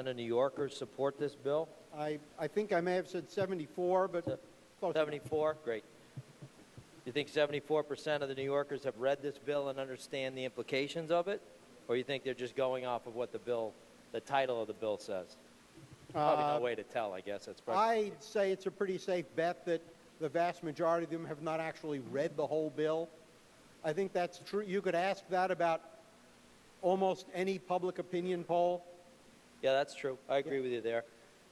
of New Yorkers support this bill? I think I may have said 74, but close 74? Great. You think 74% of the New Yorkers have read this bill and understand the implications of it? Or you think they're just going off of what the title of the bill says? Probably no way to tell, I guess. That's probably I'd say it's a pretty safe bet that the vast majority of them have not actually read the whole bill. I think that's true. You could ask that about almost any public opinion poll. Yeah, that's true. I agree with you there,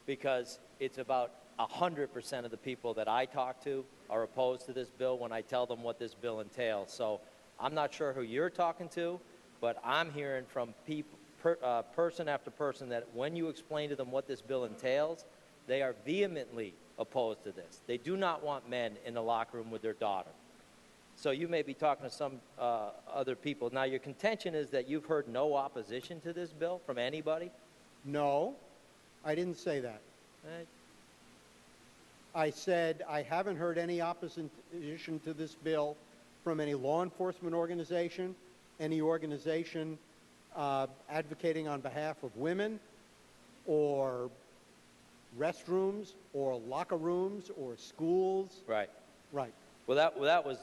because it's about 100% of the people that I talk to are opposed to this bill when I tell them what this bill entails. So I'm not sure who you're talking to, but I'm hearing from people, person after person, that when you explain to them what this bill entails, they are vehemently opposed to this. They do not want men in the locker room with their daughter. So you may be talking to some other people. Now, your contention is that you've heard no opposition to this bill from anybody? No, I didn't say that. I said I haven't heard any opposition to this bill from any law enforcement organization, any organization advocating on behalf of women, or restrooms, or locker rooms, or schools. Right. Right. Well, that was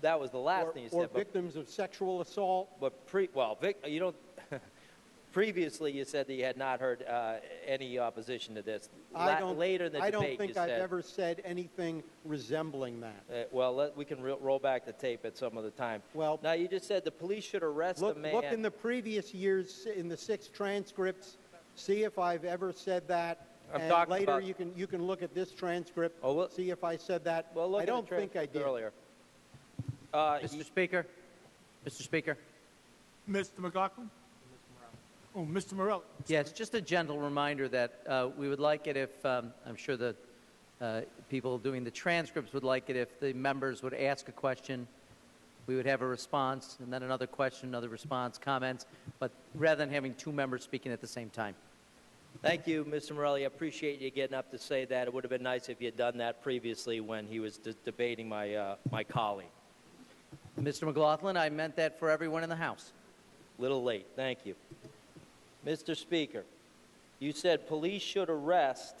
the last thing you said. Or victims of sexual assault. But you don't. Previously, you said that you had not heard any opposition to this. Later in the debate, I don't think I've said, ever said anything resembling that. Well, we can roll back the tape at some other time. Well, now, you just said the police should arrest the man. Look in the previous years, in the 6 transcripts, see if I've ever said that. I'm and talking later about, you can look at this transcript, see if I said that. Well, look I don't think I did. Earlier. Mr. Speaker. Mr. Speaker. Mr. McLaughlin? Oh, Mr. Morelli. Yes, just a gentle reminder that we would like it if, I'm sure the people doing the transcripts would like it if the members would ask a question, we would have a response, and then another question, another response, comments, but rather than having 2 members speaking at the same time. Thank you, Mr. Morelli. I appreciate you getting up to say that. It would have been nice if you had done that previously when he was debating my colleague. Mr. McLaughlin, I meant that for everyone in the House. Little late. Thank you. Mr. Speaker, you said police should arrest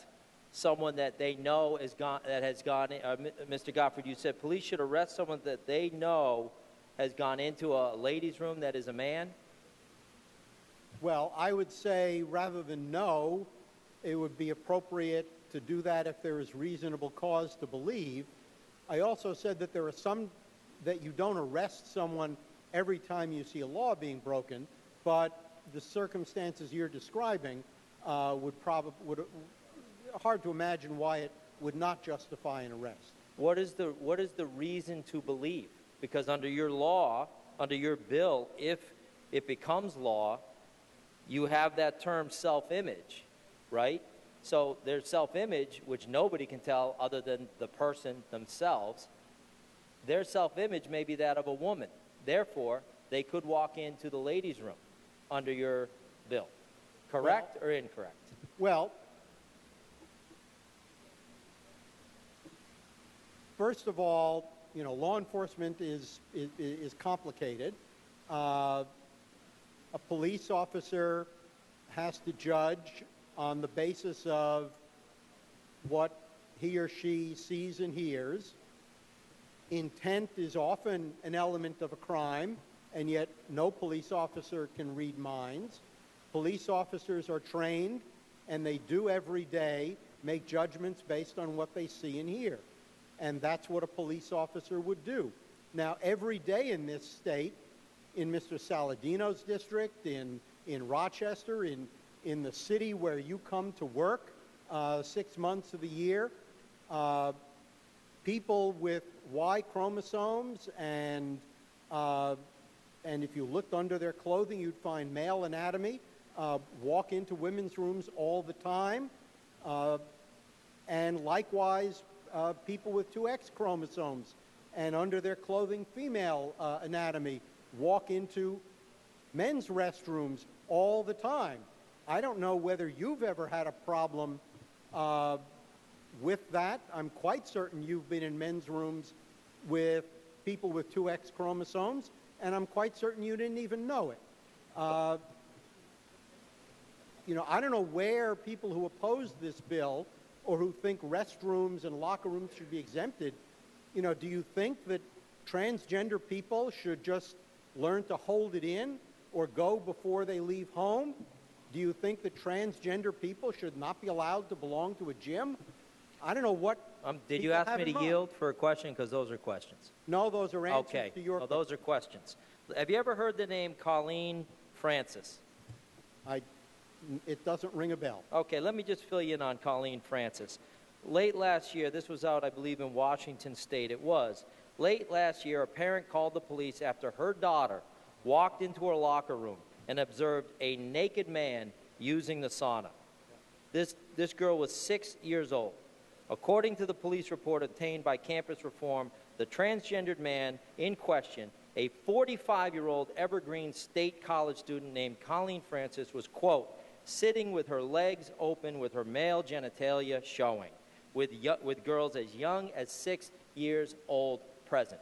someone that they know has gone in. Mr. Gottfried, you said police should arrest someone that they know has gone into a ladies' room that is a man? Well, I would say rather than no, it would be appropriate to do that if there is reasonable cause to believe. I also said that there are some that you don't arrest someone every time you see a law being broken, but the circumstances you're describing would hard to imagine why it would not justify an arrest. What is the reason to believe? Because under your law, under your bill, if it becomes law, you have that term self-image, right? So there's self-image, which nobody can tell other than the person themselves. Their self-image may be that of a woman. Therefore, they could walk into the ladies' room under your bill. Correct or incorrect? Well, first of all, you know, law enforcement is complicated. A police officer has to judge on the basis of what he or she sees and hears. Intent is often an element of a crime, and yet no police officer can read minds. Police officers are trained, and they do every day make judgments based on what they see and hear. And that's what a police officer would do. Now, every day in this state, in Mr. Saladino's district, in Rochester, in the city where you come to work 6 months of the year, people with Y chromosomes and if you looked under their clothing, you'd find male anatomy, walk into women's rooms all the time. And likewise, people with 2X chromosomes and under their clothing, female anatomy, walk into men's restrooms all the time. I don't know whether you've ever had a problem with that. I'm quite certain you've been in men's rooms with people with 2X chromosomes, and I'm quite certain you didn't even know it. I don't know where people who oppose this bill or who think restrooms and locker rooms should be exempted, do you think that transgender people should just learn to hold it in or go before they leave home? Do you think that transgender people should not be allowed to belong to a gym? I don't know what. Did you ask me to yield for a question? Because those are questions. No, those are answers Okay. to your Well, those are questions. Have you ever heard the name Colleen Francis? It doesn't ring a bell. Okay, let me just fill you in on Colleen Francis. Late last year, this was out, I believe, in Washington State. It was. Late last year, a parent called the police after her daughter walked into her locker room and observed a naked man using the sauna. This girl was 6 years old. According to the police report obtained by Campus Reform, the transgendered man in question, a 45-year-old Evergreen State College student named Colleen Francis, was, quote, sitting with her legs open with her male genitalia showing, with girls as young as 6 years old present.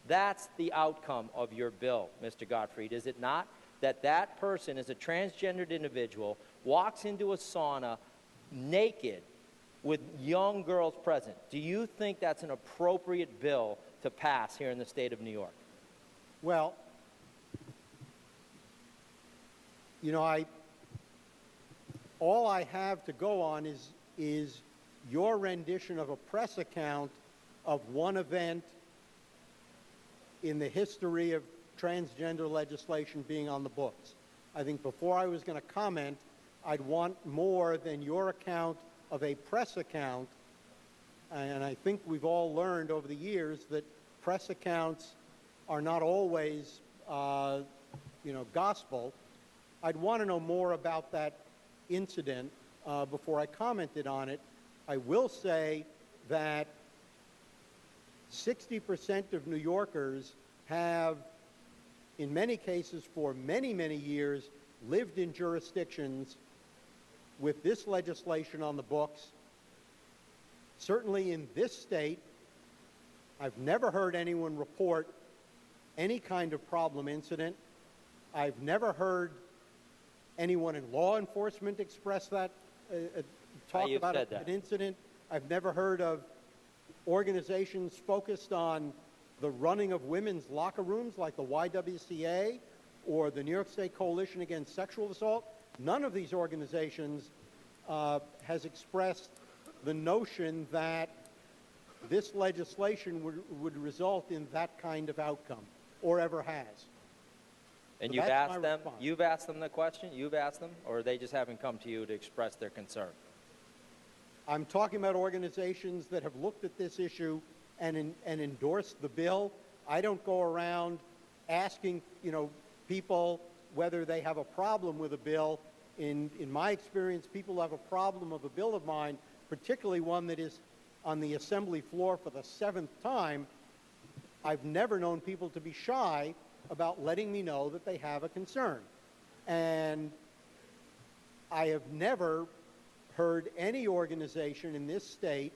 That's the outcome of your bill, Mr. Gottfried, is it not? That person is a transgendered individual, walks into a sauna naked with young girls present. Do you think that's an appropriate bill to pass here in the state of New York? Well, all I have to go on is your rendition of a press account of one event in the history of transgender legislation being on the books. I think before I was going to comment, I'd want more than your account of a press account, and I think we've all learned over the years that press accounts are not always, gospel. I'd want to know more about that incident before I commented on it. I will say that 60% of New Yorkers have, in many cases for many, many years, lived in jurisdictions with this legislation on the books. Certainly in this state, I've never heard anyone report any kind of problem incident. I've never heard anyone in law enforcement express that, talk about an incident. I've never heard of organizations focused on the running of women's locker rooms like the YWCA or the New York State Coalition Against Sexual Assault. None of these organizations has expressed the notion that this legislation would result in that kind of outcome, or ever has. And So you've that's asked my them? response. You've asked them the question? You've asked them? Or they just haven't come to you to express their concern? I'm talking about organizations that have looked at this issue and endorsed the bill. I don't go around asking, people whether they have a problem with a bill. In my experience, people who have a problem of a bill of mine, particularly one that is on the assembly floor for the 7th time, I've never known people to be shy about letting me know that they have a concern. And I have never heard any organization in this state,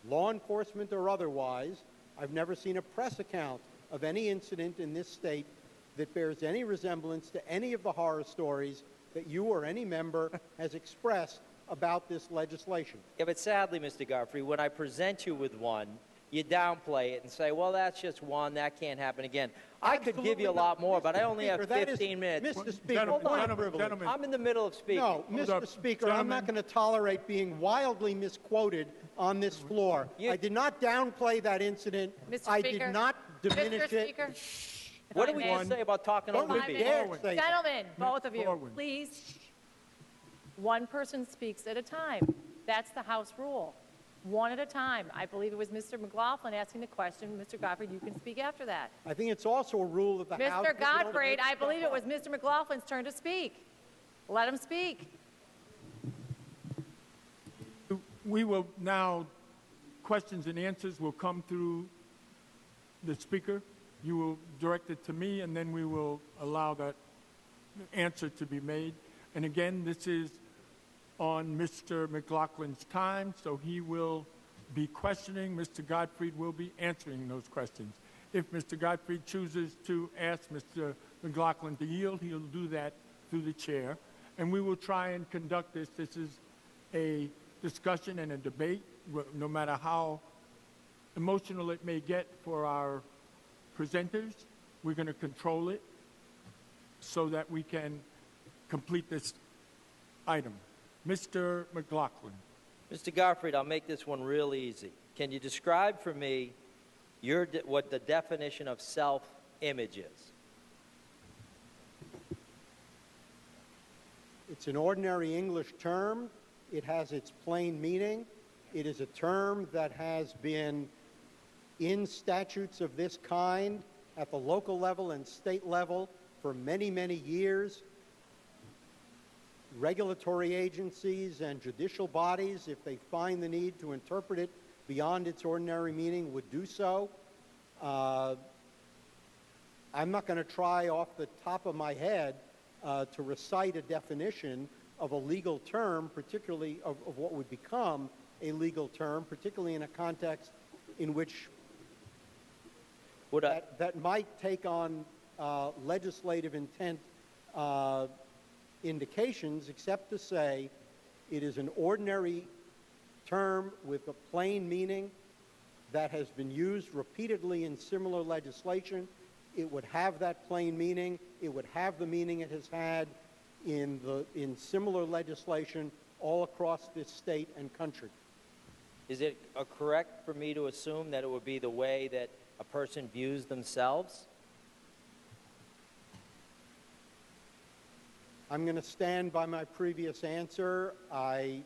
law enforcement or otherwise, I've never seen a press account of any incident in this state that bears any resemblance to any of the horror stories that you or any member has expressed about this legislation. Yeah, but sadly, Mr. Godfrey, when I present you with one, you downplay it and say, well, that's just one, that can't happen again. I could give you a lot more, but I only have 15 minutes. Mr. Speaker, point of privilege. I'm in the middle of speaking. No, Mr. Speaker, I'm not going to tolerate being wildly misquoted on this floor. I did not downplay that incident. Mr. I Speaker. did not diminish Mr. it. Speaker. What do we just say about talking Don't over you people? dare say that. Gentlemen, both of you, Forward. please. One person speaks at a time. That's the House rule. One at a time. I believe it was Mr. McLaughlin asking the question. Mr. Gottfried, you can speak after that. I think it's also a rule of the House. Mr. Gottfried, I believe it was Mr. McLaughlin's turn to speak. Let him speak. We will now, questions and answers will come through the speaker. You will direct it to me, and then we will allow that answer to be made. And again, this is on Mr. McLaughlin's time, so he will be questioning. Mr. Gottfried will be answering those questions. If Mr. Gottfried chooses to ask Mr. McLaughlin to yield, he'll do that through the chair. and we will try and conduct this. This is a discussion and a debate, no matter how emotional it may get for our presenters. We're going to control it so that we can complete this item. Mr. McLaughlin. Mr. Gottfried, I'll make this one real easy. Can you describe for me what the definition of self-image is? It's an ordinary English term. It has its plain meaning. It is a term that has been in statutes of this kind at the local level and state level for many, many years. Regulatory agencies and judicial bodies, if they find the need to interpret it beyond its ordinary meaning, would do so. I'm not going to try off the top of my head to recite a definition of a legal term, particularly of what would become a legal term, particularly in a context in which that might take on legislative intent indications, except to say it is an ordinary term with a plain meaning that has been used repeatedly in similar legislation. It would have that plain meaning. It would have the meaning it has had in similar legislation all across this state and country. Is it correct for me to assume that it would be the way that a person views themselves? I'm going to stand by my previous answer. In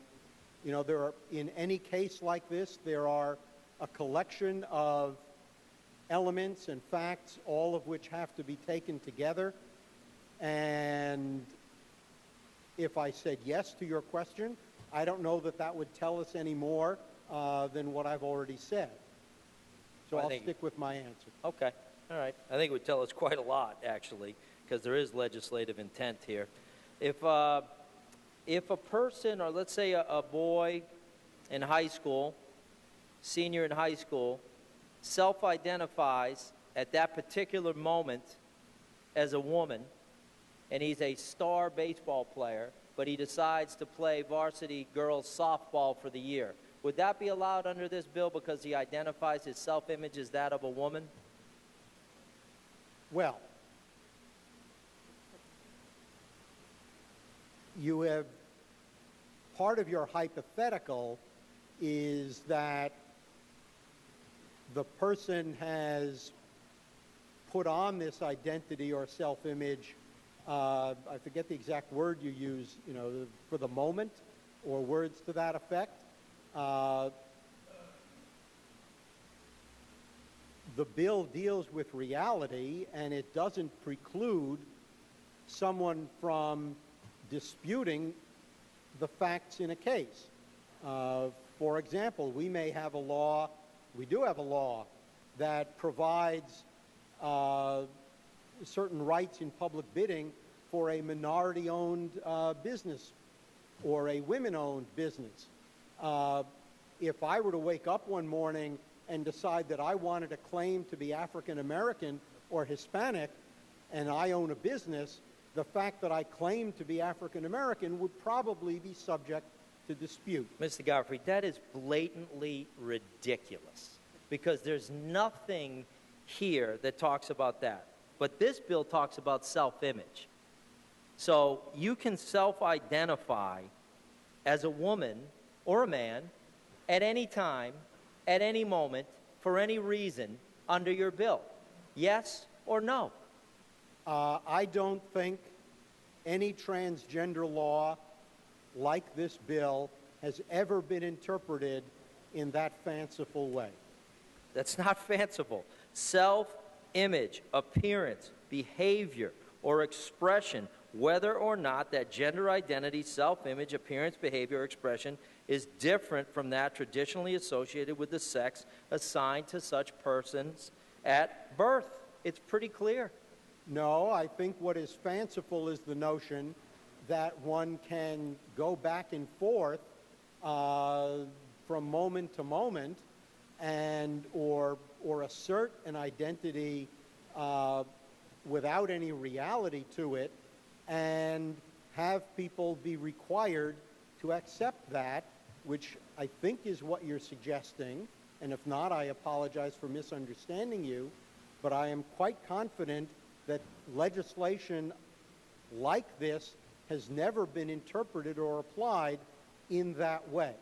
any case like this, there are a collection of elements and facts, all of which have to be taken together. And if I said yes to your question, I don't know that that would tell us any more than what I've already said. So I'll stick with my answer. Okay. All right. I think it would tell us quite a lot, actually, because there is legislative intent here. If a person, or let's say a boy in high school, senior in high school, self-identifies at that particular moment as a woman, and he's a star baseball player, but he decides to play varsity girls softball for the year, would that be allowed under this bill because he identifies his self-image as that of a woman? Well, you have part of your hypothetical is that the person has put on this identity or self-image, I forget the exact word you use, for the moment, or words to that effect. The bill deals with reality, and it doesn't preclude someone from disputing the facts in a case. For example, we may have a law, we do have a law that provides certain rights in public bidding for a minority-owned business or a women-owned business. If I were to wake up one morning and decide that I wanted a claim to be African American or Hispanic, and I own a business, the fact that I claim to be African American would probably be subject to dispute. Mr. Godfrey, that is blatantly ridiculous, because there's nothing here that talks about that. But this bill talks about self-image. So you can self-identify as a woman or a man at any time, at any moment, for any reason under your bill. Yes or no? I don't think any transgender law like this bill has ever been interpreted in that fanciful way. That's not fanciful. Self-image, appearance, behavior, or expression, whether or not that gender identity, self-image, appearance, behavior, or expression is different from that traditionally associated with the sex assigned to such persons at birth. It's pretty clear. No, I think what is fanciful is the notion that one can go back and forth from moment to moment and or assert an identity without any reality to it, and have people be required to accept that, which I think is what you're suggesting, and if not, I apologize for misunderstanding you, but I am quite confident that legislation like this has never been interpreted or applied in that way.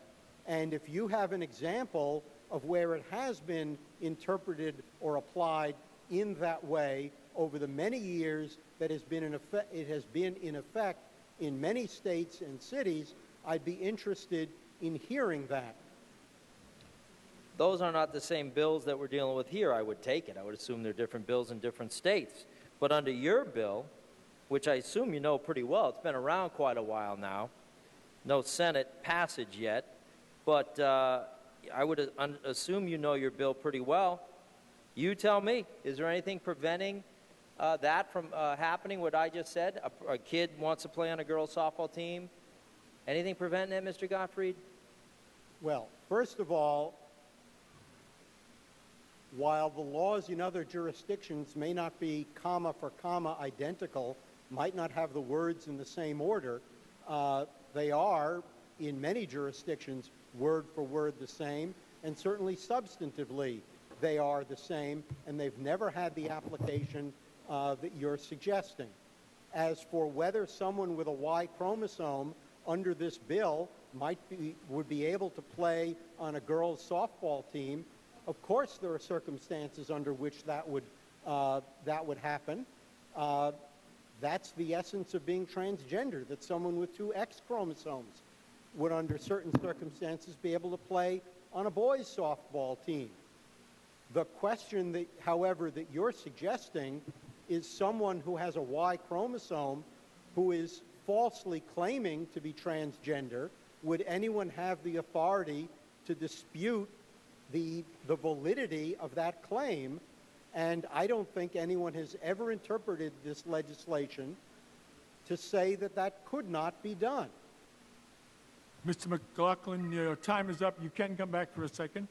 And if you have an example of where it has been interpreted or applied in that way over the many years that it has been in effect in many states and cities, I'd be interested in hearing that. Those are not the same bills that we're dealing with here, I would take it. I would assume they're different bills in different states. But under your bill, which I assume you know pretty well, it's been around quite a while now, no Senate passage yet, but I would assume you know your bill pretty well. You tell me, is there anything preventing that from happening, what I just said? A kid wants to play on a girls' softball team. Anything preventing that, Mr. Gottfried? Well, first of all, while the laws in other jurisdictions may not be comma for comma identical, might not have the words in the same order, they are, in many jurisdictions, word for word the same, and certainly substantively they are the same, and they've never had the application that you're suggesting. As for whether someone with a Y chromosome under this bill would be able to play on a girls' softball team, of course there are circumstances under which that would happen. That's the essence of being transgender, that someone with two X chromosomes would, under certain circumstances, be able to play on a boys' softball team. The question that, however, that you're suggesting is someone who has a Y chromosome who is falsely claiming to be transgender. Would anyone have the authority to dispute the validity of that claim? And I don't think anyone has ever interpreted this legislation to say that that could not be done. Mr. McLaughlin, your time is up. You can come back for a second.